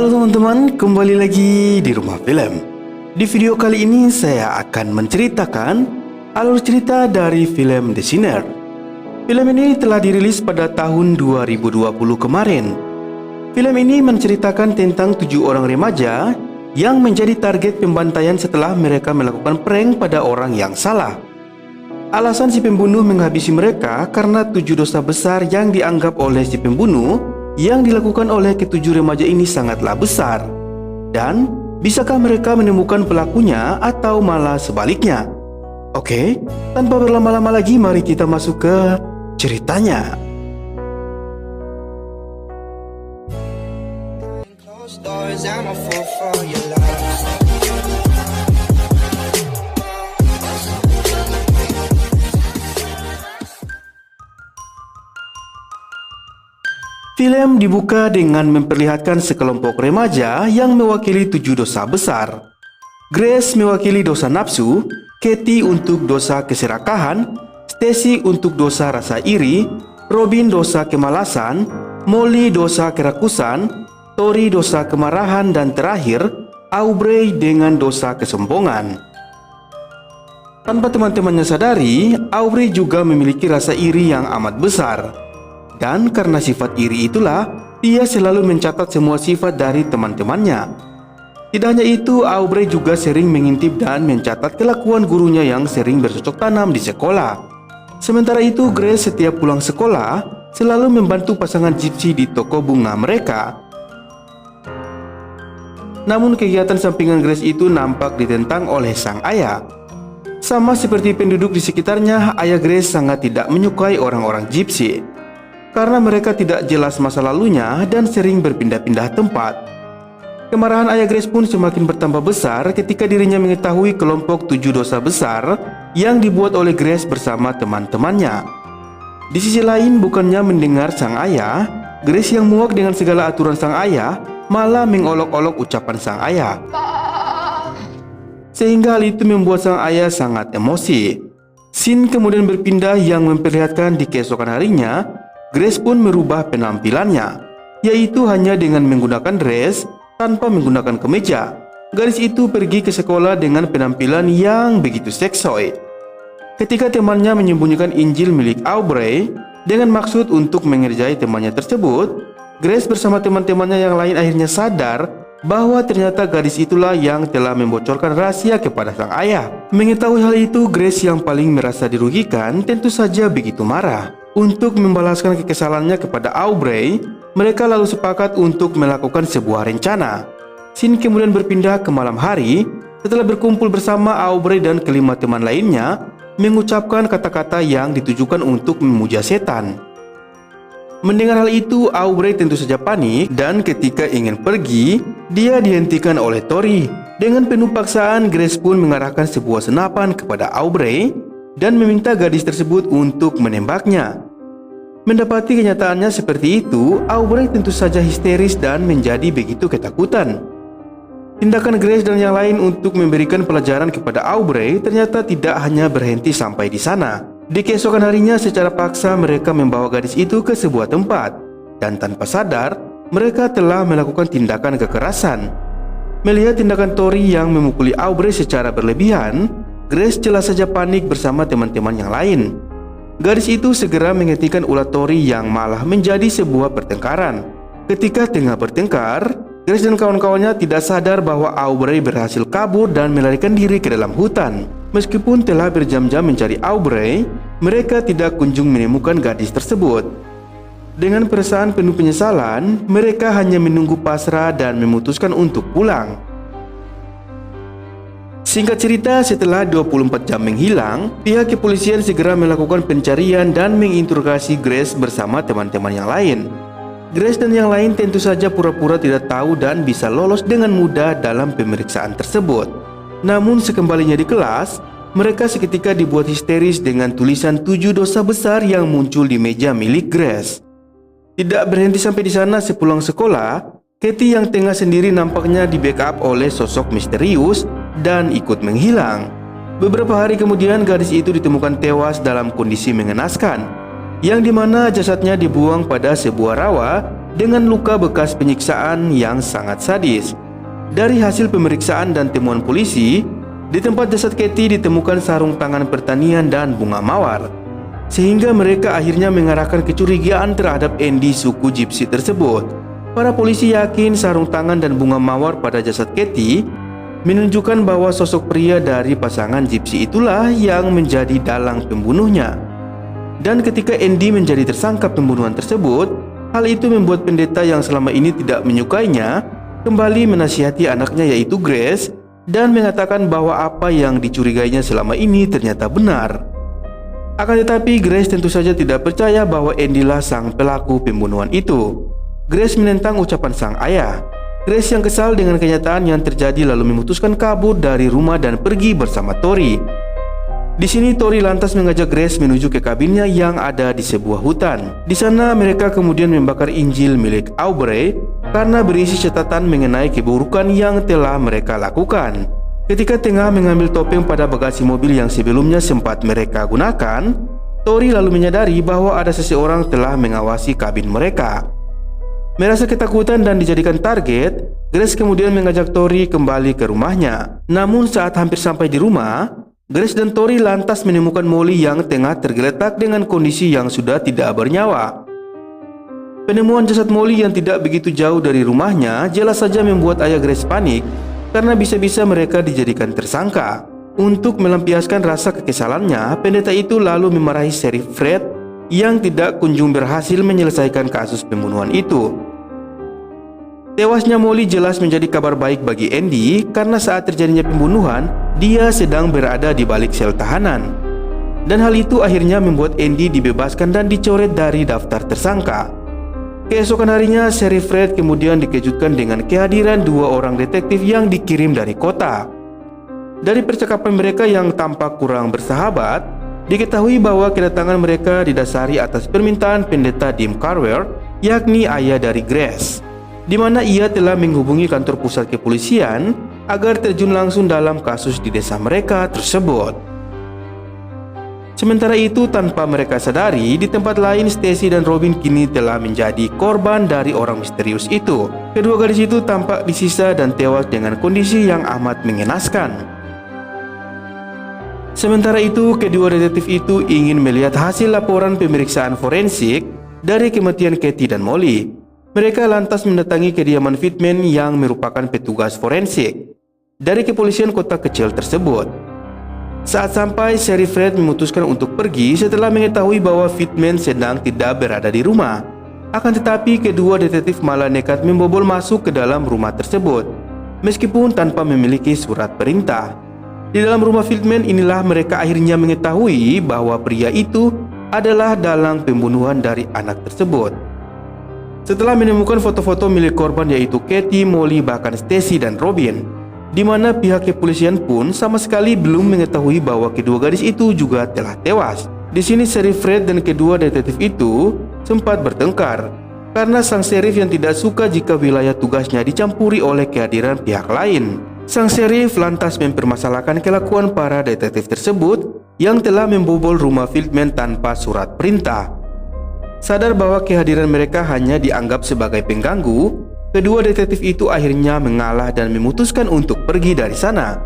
Halo teman-teman, kembali lagi di Rumah Film. Di video kali ini saya akan menceritakan alur cerita dari film The Sinner. Film ini telah dirilis pada tahun 2020 kemarin. Film ini menceritakan tentang 7 orang remaja yang menjadi target pembantaian setelah mereka melakukan prank pada orang yang salah. Alasan si pembunuh menghabisi mereka karena 7 dosa besar yang dianggap oleh si pembunuh yang dilakukan oleh ketujuh remaja ini sangatlah besar. Dan bisakah mereka menemukan pelakunya atau malah sebaliknya? Oke, tanpa berlama-lama lagi mari kita masuk ke ceritanya. Film dibuka dengan memperlihatkan sekelompok remaja yang mewakili 7 dosa besar. Grace mewakili dosa nafsu, Katie untuk dosa keserakahan, Stacy untuk dosa rasa iri, Robin dosa kemalasan, Molly dosa kerakusan, Tori dosa kemarahan, dan terakhir Aubrey dengan dosa kesombongan. Tanpa teman-temannya sadari, Aubrey juga memiliki rasa iri yang amat besar. Dan karena sifat iri itulah, dia selalu mencatat semua sifat dari teman-temannya. Tidak hanya itu, Aubrey juga sering mengintip dan mencatat kelakuan gurunya yang sering bercocok tanam di sekolah. Sementara itu, Grace setiap pulang sekolah selalu membantu pasangan gypsy di toko bunga mereka. Namun kegiatan sampingan Grace itu nampak ditentang oleh sang ayah. Sama seperti penduduk di sekitarnya, ayah Grace sangat tidak menyukai orang-orang gypsy karena mereka tidak jelas masa lalunya dan sering berpindah-pindah tempat. Kemarahan ayah Grace pun semakin bertambah besar ketika dirinya mengetahui kelompok 7 dosa besar yang dibuat oleh Grace bersama teman-temannya. Di sisi lain, bukannya mendengar sang ayah, Grace yang muak dengan segala aturan sang ayah malah mengolok-olok ucapan sang ayah. Sehingga hal itu membuat sang ayah sangat emosi. Scene kemudian berpindah yang memperlihatkan di keesokan harinya, Grace pun merubah penampilannya, yaitu hanya dengan menggunakan dress tanpa menggunakan kemeja. Gadis itu pergi ke sekolah dengan penampilan yang begitu seksoi. Ketika temannya menyembunyikan Injil milik Aubrey dengan maksud untuk mengerjai temannya tersebut, Grace bersama teman-temannya yang lain akhirnya sadar bahwa ternyata gadis itulah yang telah membocorkan rahasia kepada sang ayah. Mengetahui hal itu, Grace yang paling merasa dirugikan tentu saja begitu marah. Untuk membalaskan kekesalannya kepada Aubrey, mereka lalu sepakat untuk melakukan sebuah rencana. Scene kemudian berpindah ke malam hari. Setelah berkumpul bersama, Aubrey dan kelima teman lainnya mengucapkan kata-kata yang ditujukan untuk memuja setan. Mendengar hal itu, Aubrey tentu saja panik dan ketika ingin pergi, dia dihentikan oleh Tori. Dengan penuh paksaan, Grace pun mengarahkan sebuah senapan kepada Aubrey dan meminta gadis tersebut untuk menembaknya. Mendapati kenyataannya seperti itu, Aubrey tentu saja histeris dan menjadi begitu ketakutan. Tindakan Grace dan yang lain untuk memberikan pelajaran kepada Aubrey ternyata tidak hanya berhenti sampai di sana. Di keesokan harinya, secara paksa mereka membawa gadis itu ke sebuah tempat, dan tanpa sadar mereka telah melakukan tindakan kekerasan. Melihat tindakan Tori yang memukuli Aubrey secara berlebihan, Grace jelas saja panik bersama teman-teman yang lain. Gadis itu segera menghentikan ulah Tori yang malah menjadi sebuah pertengkaran. Ketika tengah bertengkar, Grace dan kawan-kawannya tidak sadar bahwa Aubrey berhasil kabur dan melarikan diri ke dalam hutan. Meskipun telah berjam-jam mencari Aubrey, mereka tidak kunjung menemukan gadis tersebut. Dengan perasaan penuh penyesalan, mereka hanya menunggu pasrah dan memutuskan untuk pulang. Singkat cerita, setelah 24 jam menghilang, pihak kepolisian segera melakukan pencarian dan menginterogasi Grace bersama teman-teman yang lain. Grace dan yang lain tentu saja pura-pura tidak tahu dan bisa lolos dengan mudah dalam pemeriksaan tersebut. Namun sekembalinya di kelas, mereka seketika dibuat histeris dengan tulisan 7 dosa besar yang muncul di meja milik Grace. Tidak berhenti sampai di sana, sepulang sekolah, Katie yang tengah sendiri nampaknya di backup oleh sosok misterius dan ikut menghilang. Beberapa hari kemudian, gadis itu ditemukan tewas dalam kondisi mengenaskan, yang dimana jasadnya dibuang pada sebuah rawa dengan luka bekas penyiksaan yang sangat sadis. Dari hasil pemeriksaan dan temuan polisi, di tempat jasad Katie ditemukan sarung tangan pertanian dan bunga mawar, sehingga mereka akhirnya mengarahkan kecurigaan terhadap Andy suku Gypsy tersebut. Para polisi yakin sarung tangan dan bunga mawar pada jasad Katie menunjukkan bahwa sosok pria dari pasangan Gypsy itulah yang menjadi dalang pembunuhnya. Dan ketika Andy menjadi tersangka pembunuhan tersebut, hal itu membuat pendeta yang selama ini tidak menyukainya kembali menasihati anaknya yaitu Grace dan mengatakan bahwa apa yang dicurigainya selama ini ternyata benar. Akan tetapi Grace tentu saja tidak percaya bahwa Andy lah sang pelaku pembunuhan itu. Grace menentang ucapan sang ayah. Grace yang kesal dengan kenyataan yang terjadi lalu memutuskan kabur dari rumah dan pergi bersama Tori. Di sini Tori lantas mengajak Grace menuju ke kabinnya yang ada di sebuah hutan. Di sana mereka kemudian membakar Injil milik Aubrey karena berisi catatan mengenai keburukan yang telah mereka lakukan. Ketika tengah mengambil topeng pada bagasi mobil yang sebelumnya sempat mereka gunakan, Tori lalu menyadari bahwa ada seseorang telah mengawasi kabin mereka. Merasa ketakutan dan dijadikan target, Grace kemudian mengajak Tori kembali ke rumahnya. Namun saat hampir sampai di rumah, Grace dan Tori lantas menemukan Molly yang tengah tergeletak dengan kondisi yang sudah tidak bernyawa. Penemuan jasad Molly yang tidak begitu jauh dari rumahnya jelas saja membuat ayah Grace panik karena bisa-bisa mereka dijadikan tersangka. Untuk melampiaskan rasa kekesalannya, pendeta itu lalu memarahi Sheriff Fred yang tidak kunjung berhasil menyelesaikan kasus pembunuhan itu. Tewasnya Molly jelas menjadi kabar baik bagi Andy karena saat terjadinya pembunuhan, dia sedang berada di balik sel tahanan. Dan hal itu akhirnya membuat Andy dibebaskan dan dicoret dari daftar tersangka. Keesokan harinya, Sheriff Fred kemudian dikejutkan dengan kehadiran dua orang detektif yang dikirim dari kota. Dari percakapan mereka yang tampak kurang bersahabat, diketahui bahwa kedatangan mereka didasari atas permintaan pendeta Dim Carver, yakni ayah dari Grace, di mana ia telah menghubungi kantor pusat kepolisian agar terjun langsung dalam kasus di desa mereka tersebut. Sementara itu, tanpa mereka sadari, di tempat lain Stacy dan Robin kini telah menjadi korban dari orang misterius itu. Kedua gadis itu tampak disisa dan tewas dengan kondisi yang amat mengenaskan. Sementara itu, kedua detektif itu ingin melihat hasil laporan pemeriksaan forensik dari kematian Katie dan Molly. Mereka lantas mendatangi kediaman Fitman yang merupakan petugas forensik dari kepolisian kota kecil tersebut. Saat sampai, Sheriff Fred memutuskan untuk pergi setelah mengetahui bahwa Fitman sedang tidak berada di rumah. Akan tetapi, kedua detektif malah nekat membobol masuk ke dalam rumah tersebut, meskipun tanpa memiliki surat perintah. Di dalam rumah Fitman inilah mereka akhirnya mengetahui bahwa pria itu adalah dalang pembunuhan dari anak tersebut. Setelah menemukan foto-foto milik korban yaitu Katie, Molly, bahkan Stacy dan Robin, di mana pihak kepolisian pun sama sekali belum mengetahui bahwa kedua gadis itu juga telah tewas. Di sini Sheriff Fred dan kedua detektif itu sempat bertengkar karena sang sheriff yang tidak suka jika wilayah tugasnya dicampuri oleh kehadiran pihak lain. Sang sheriff lantas mempermasalahkan kelakuan para detektif tersebut yang telah membobol rumah Fitman tanpa surat perintah. Sadar bahwa kehadiran mereka hanya dianggap sebagai pengganggu, kedua detektif itu akhirnya mengalah dan memutuskan untuk pergi dari sana.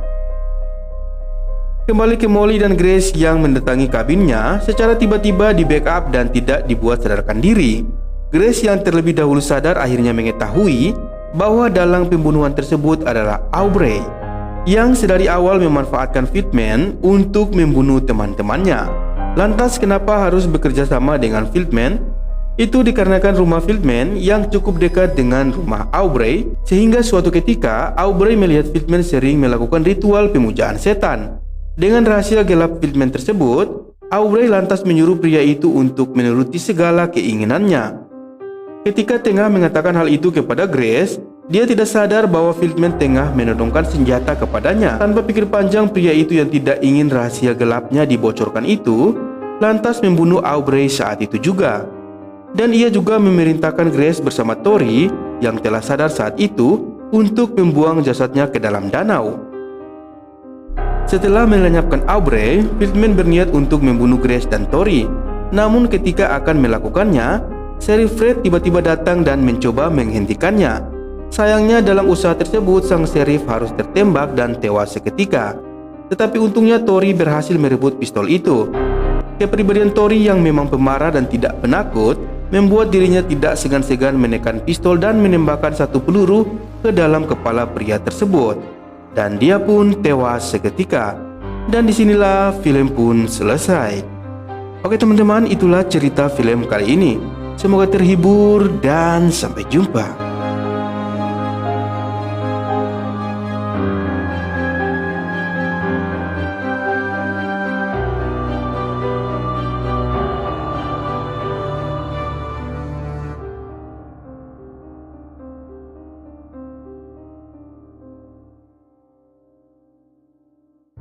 Kembali ke Molly dan Grace yang mendatangi kabinnya secara tiba-tiba di backup dan tidak dibuat sadarkan diri. Grace yang terlebih dahulu sadar akhirnya mengetahui bahwa dalang pembunuhan tersebut adalah Aubrey, yang sedari awal memanfaatkan Fitman untuk membunuh teman-temannya. Lantas kenapa harus bekerja sama dengan Fitman? Itu dikarenakan rumah Fitman yang cukup dekat dengan rumah Aubrey, sehingga suatu ketika Aubrey melihat Fitman sering melakukan ritual pemujaan setan. Dengan rahasia gelap Fitman tersebut, Aubrey lantas menyuruh pria itu untuk menuruti segala keinginannya. Ketika tengah mengatakan hal itu kepada Grace, dia tidak sadar bahwa Fitman tengah menodongkan senjata kepadanya. Tanpa pikir panjang, pria itu yang tidak ingin rahasia gelapnya dibocorkan itu lantas membunuh Aubrey saat itu juga. Dan ia juga memerintahkan Grace bersama Tori yang telah sadar saat itu untuk membuang jasadnya ke dalam danau. Setelah melenyapkan Aubrey, Fitman berniat untuk membunuh Grace dan Tori. Namun ketika akan melakukannya, Sheriff Fred tiba-tiba datang dan mencoba menghentikannya. Sayangnya dalam usaha tersebut sang sheriff harus tertembak dan tewas seketika. Tetapi untungnya Tori berhasil merebut pistol itu. Kepribadian Tori yang memang pemarah dan tidak penakut membuat dirinya tidak segan-segan menekan pistol dan menembakkan satu peluru ke dalam kepala pria tersebut. Dan dia pun tewas seketika. Dan disinilah film pun selesai. Oke teman-teman, itulah cerita film kali ini. Semoga terhibur dan sampai jumpa.